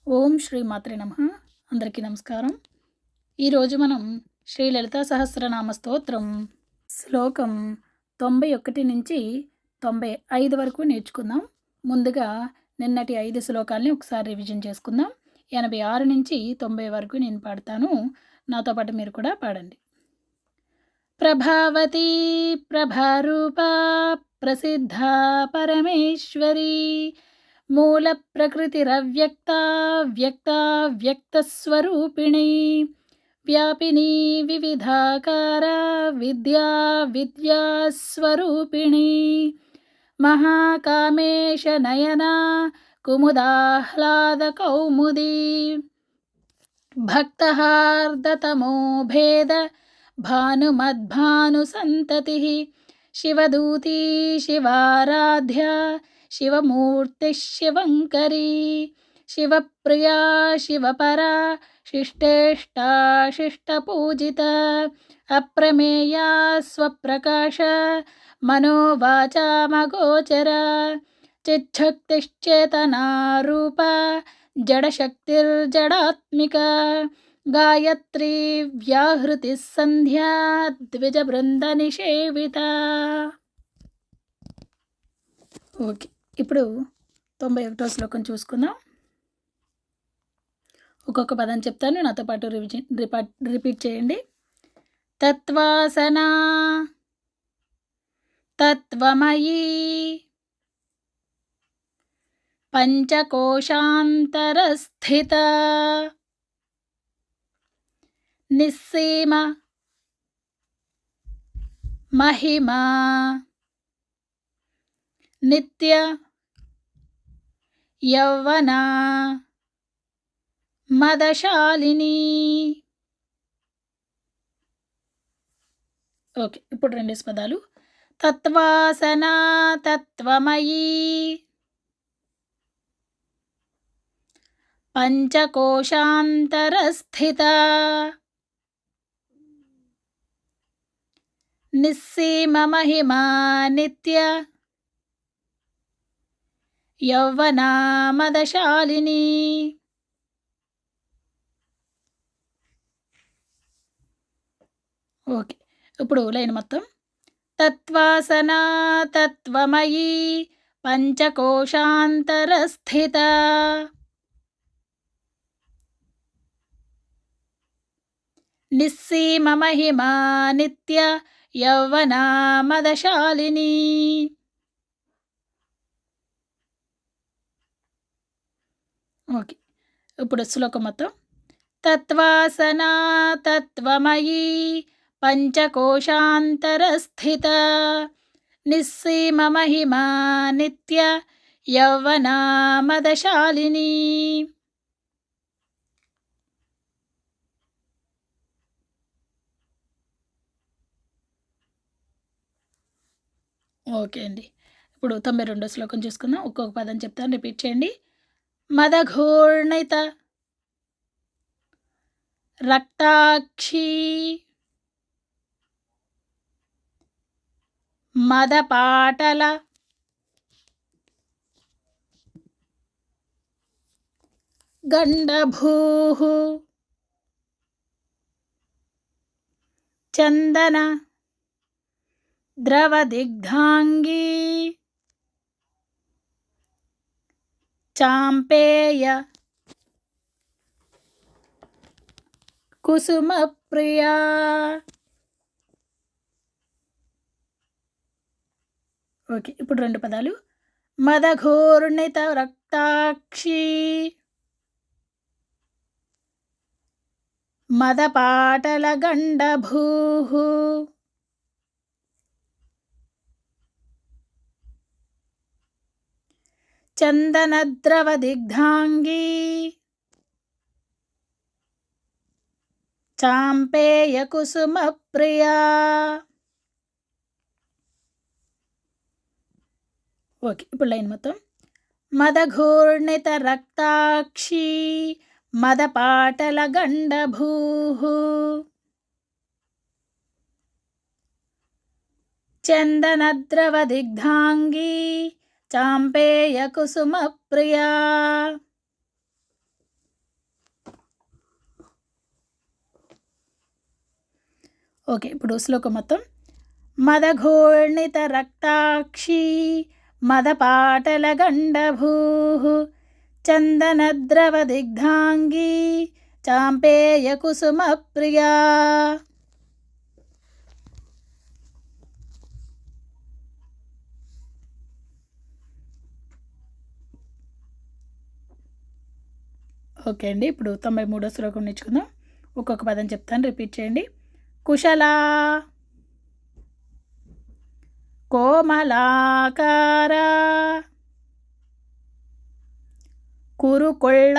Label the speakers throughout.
Speaker 1: ఓం శ్రీ మాత్రే నమః. అందరికీ నమస్కారం. ఈరోజు మనం శ్రీ లలితా సహస్రనామ స్తోత్రం శ్లోకం 91 నుంచి 95 వరకు నేర్చుకుందాం. ముందుగా నిన్నటి 5 శ్లోకాల్ని ఒకసారి రివిజన్ చేసుకుందాం. 86 నుంచి 90 వరకు నేను పాడతాను. నాతో పాటు మీరు కూడా పాడండి. ప్రభావతి ప్రభారూపా ప్రసిద్ధా పరమేశ్వరీ మూల ప్రకృతిరవ్యక్తా వ్యక్తా వ్యక్తస్వరూపిణి వ్యాపిని వివిధాకార విద్యా విద్యాస్వరూపిణి మహాకామేశ నయనా కుముదాహ్లాద కౌముదీ భక్తహార్దతమో భేద భానుమద్భానుసంతతి శివదూతీ శివారాధ్య శివమూర్తి శివంకరీ శివప్రియా శివపరా శిష్టేష్టా శిష్టపూజిత అప్రమేయా స్వప్రకాశ మనోవాచామగోచర చిచ్చక్తిశ్చేతనారూప జడశక్తిర్జడాత్మిక గాయత్రీ వ్యాహృతి సంధ్యా ద్విజబృంద నిషేవిత. ఓకే, ఇప్పుడు 91వ శ్లోకం చూసుకుందాం. ఒక్కొక్క పదం చెప్తాను, నాతో పాటు రిపీట్ చేయండి. తత్వాసనా తత్వమయీ పంచకోశాంతరస్థిత నిస్సీమ మహిమా నిత్య యౌవనా మదశాలిని. ఓకే, ఇప్పుడు 2 పదాలు. తత్వాసనా తత్వమయీ పంచకోశాంతరస్థిత నిస్సీమ మహిమా నిత్య యౌవనా మదశాలిని. ఓకే, ఇప్పుడు లైన్ మొత్తం. తత్వాసనా తత్వమయీ పంచకోశాంతరస్థిత నిస్సీమ మహిమా నిత్య యౌవనా మదశాలిని. ఓకే, ఇప్పుడు శ్లోకం మొత్తం. తత్వాసనా తత్వమయీ పంచకోశాంతరస్థిత నిస్సీమ మహిమా నిత్య యౌవనా మదశాలిని. ఓకే అండి, ఇప్పుడు 92వ శ్లోకం చూసుకుందాం. ఒక్కొక్క పదం చెప్తాను, రిపీట్ చేయండి. మదఘూర్ణిత రక్తాక్షీ మదపాటల గండభూః చందన ద్రవదిగ్ధాంగీ చాంపేయ కుసుమప్రియా. ఓకే, ఇప్పుడు 2 పదాలు. మదఘూర్ణిత రక్తాక్షీ మదపాటల గండభూః చందనద్రవదిగ్ధాంగీ చాంపేయ కుసుమప్రియా. ఓకే, ఇప్పుడు లైన్ మొత్తం. మదఘూర్ణిత రక్తాక్షీ మదపాటల గండభూః చందనద్రవదిగ్ధాంగీ చాంపేయ కుసుమప్రియా. ఓకే, ఇప్పుడు శ్లోకం మొత్తం. మదఘోర్ణిత రక్తాక్షి మదపాటల గండభూః చందనద్రవ దిగ్ధాంగీ చాంపేయ కుసుమ ప్రియా. ఓకే అండి, ఇప్పుడు 93వ శ్లోకం నేర్చుకుందాం. ఒక్కొక్క పదం చెప్తాను, రిపీట్ చేయండి. కుశలా, కోమలాకార, కురుకొళ్ళ,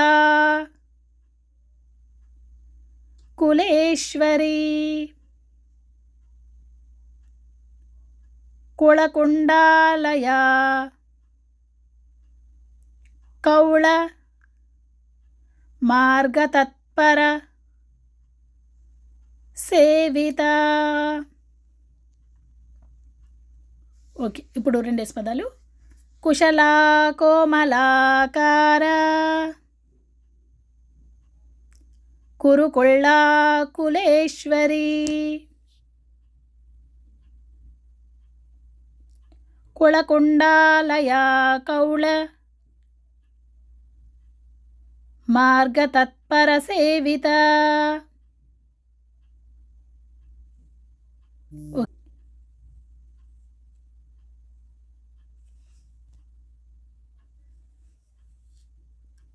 Speaker 1: కులేశ్వరి, కుళకుండాలయ, కౌళ, మార్గతత్పర, సేవిత. ఓకే, ఇప్పుడు రెండేసి పదాలు. కుశలా, కోమలాకార, కురుకొళ్ళ, కులేశ్వరి, కుళకుండాలయ, కౌళ, మార్గతత్పర, సేవిత.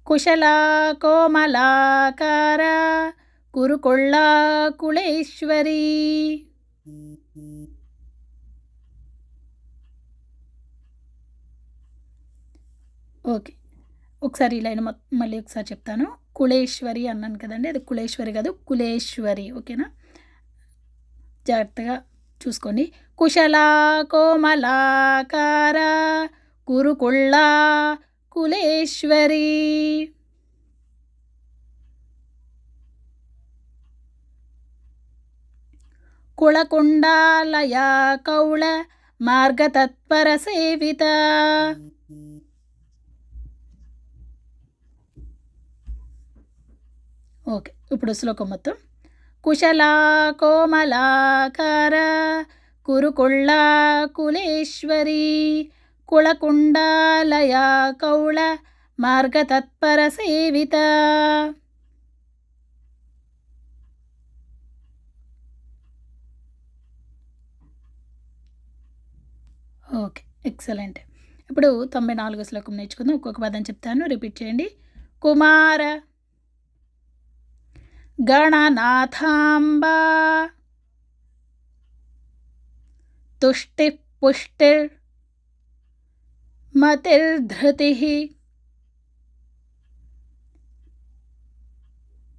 Speaker 1: కుశలా, కోమలాకార, కురుకొళ్ళ, కులేశ్వరి. ఓకే, ఒకసారి ఈ లైన్ మళ్ళీ ఒకసారి చెప్తాను. కులేశ్వరి అన్నాను కదండి, అది కులేశ్వరి కాదు, కులేశ్వరి. ఓకేనా, జాగ్రత్తగా చూసుకోండి. కుశలా, కోమలాకార, కురుకొళ్ళ, కులేశ్వరి. కుళకుండాలయ, కౌళ, మార్గతత్పర, సేవిత. ఓకే, ఇప్పుడు శ్లోకం మొత్తం. కుశలా, కోమలాకార, కురుకొళ్ళ, కులేశ్వరి, కుళకుండాలయ, కౌళ, మార్గతత్పర, సేవిత. Okay, excellent. ఇప్పుడు 94వ శ్లోకం నేర్చుకుందాం. ఒక్కొక్క పదం చెప్తాను, రిపీట్ చేయండి. కుమార, గణనాథాంబ, తుష్టి పుష్టిర్ మతిర్ధృతి,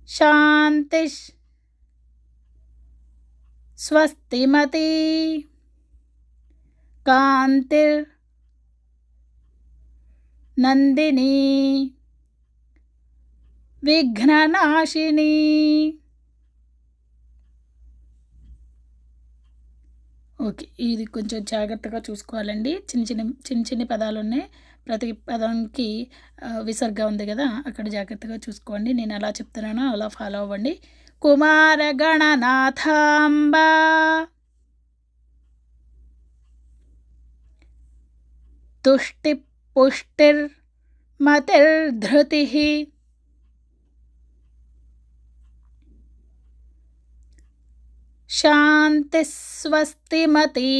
Speaker 1: శాంతి స్వస్తిమతి, కాంతిర్ నందిని, విఘ్ననాశిని. ఓకే, ఇది కొంచెం జాగ్రత్తగా చూసుకోవాలండి. చిన్న చిన్న పదాలు ఉన్నాయి, ప్రతి పదానికి విసర్గ ఉంది కదా, అక్కడ జాగ్రత్తగా చూసుకోండి. నేను ఎలా చెప్తున్నానో అలా ఫాలో అవ్వండి. కుమార, గణనాథాంబ, తుష్టి పుష్టిర్ మతిర్ధృతి, శాంతి స్వస్తిమతి,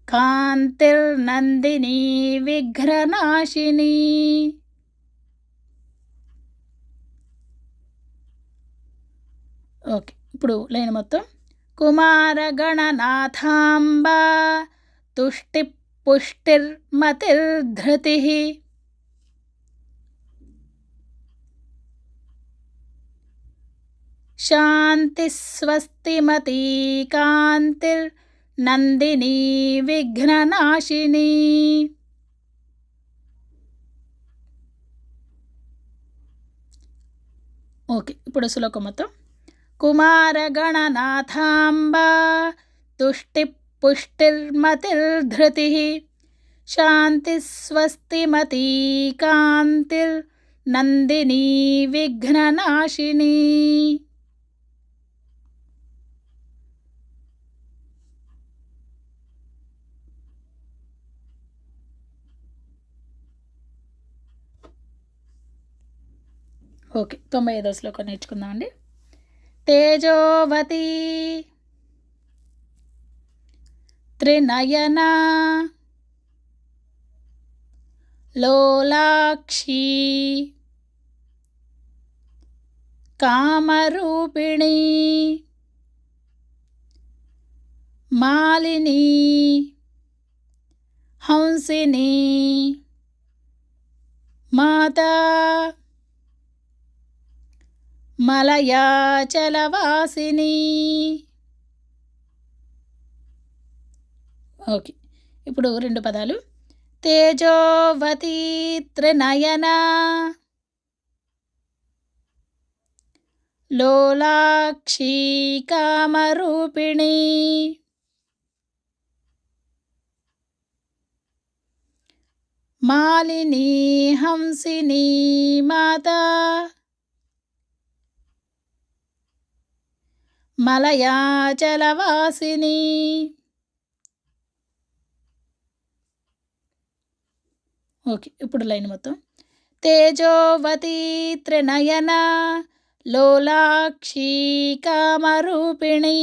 Speaker 1: కాంతిర్నందిని, విఘ్ననాశిని. ఓకే, ఇప్పుడు లైన్ మొత్తం. కుమార, గణనాథాంబ, తుష్టి పుష్టిర్ మతిర్ధృతి, శాంతి స్వస్తిమతి, కాంతిర్ నందిని, విఘ్ననాశిని. ఓకే, ఇప్పుడు శ్లోకం మొత్తం. కుమార, గణనాథాంబ, తుష్టి పుష్టిర్ మతిర్ధృతి, శాంతి స్వస్తిమతి, కాంతిర్ నందినీ విఘ్ననాశిని. ఓకే, 95వ శ్లోకం నేర్చుకుందాం అండి. తేజోవతి త్రినయనా లోలాక్షి కామరూపిణి మాలిని హంసిని మాతా మలయాచలవాసిని. ఓకే, ఇప్పుడు 2 పదాలు. తేజోవతి త్రినయనా లోలాక్షి కామరూపిణి మాలిని హంసిని మాతా మలయాచలవాసిని. ఓకే, ఇప్పుడు లైన్ మొత్తం. తేజోవతి త్రినయనా లోలాక్షి కామరూపిణి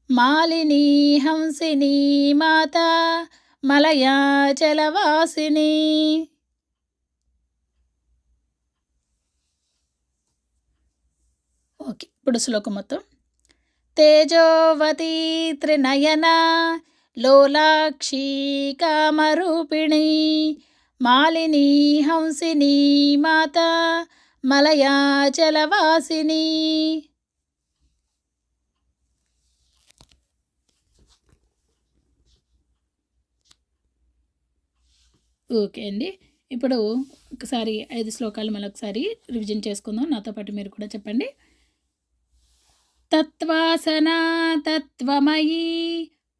Speaker 1: మాలిని హంసిని మాతా మలయాచలవాసిని. ఓకే, ఇప్పుడు శ్లోకం మొత్తం. తేజోవతి త్రినయనా లోలాక్షి కామరూపిణి మాలిని హంసిని మాతా మలయాచలవాసిని. ఓకే అండి, ఇప్పుడు ఒకసారి 5 శ్లోకాలు మళ్ళొకసారి రివిజన్ చేసుకుందాం. నాతో పాటు మీరు కూడా చెప్పండి. తత్వాసనా తత్వమయీ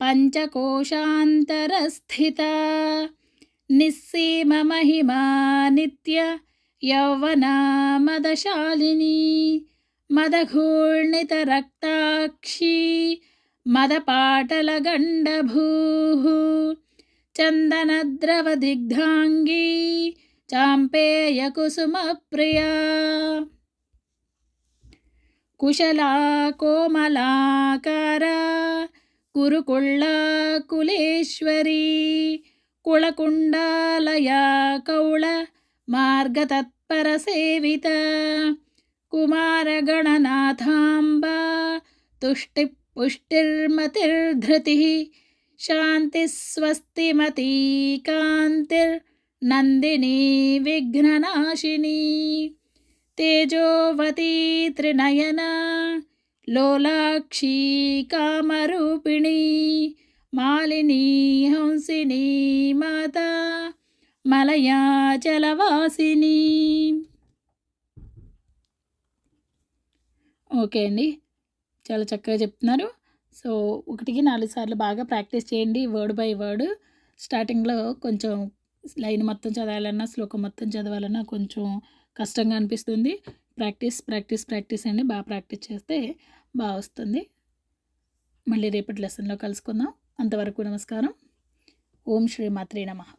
Speaker 1: పంచకోశాంతరస్థిత నిస్సీమ మహిమా నిత్య యౌవనా మదశాలిని మదఘూర్ణిత రక్తాక్షి మదపాటలగండభూః చందనద్రవదిగ్ధాంగీ చాంపేయకుసుమప్రియా కుశలా కోమలాకారా కురుకుళ్ళా కులేశ్వరీ కుళకుండాలయా కౌళ మార్గతత్పరసేవిత కుమారగణనాథాంబా తుష్టిపుష్టిర్మతిర్ధృతిః శాంతిస్వస్తిమతీ కాంతిర్నందినీ విఘ్ననాశిని. తేజోవతి త్రినయనా లోలాక్షి కామరూపిణి మాలిని హంసిని మాతా మలయాచలవాసిని. ఓకే అండి, చాలా చక్కగా చెప్తున్నారు. సో 1కి 4 సార్లు బాగా ప్రాక్టీస్ చేయండి, వర్డ్ బై వర్డ్. స్టార్టింగ్లో కొంచెం లైన్ మొత్తం చదవాలన్నా శ్లోకం మొత్తం చదవాలన్నా కొంచెం కష్టంగా అనిపిస్తుంది. ప్రాక్టీస్ అండి, బాగా ప్రాక్టీస్ చేస్తే బాగా వస్తుంది. మళ్ళీ రేపటి లెసన్లో కలుసుకుందాం. అంతవరకు నమస్కారం. ఓం శ్రీ మాత్రే నమః.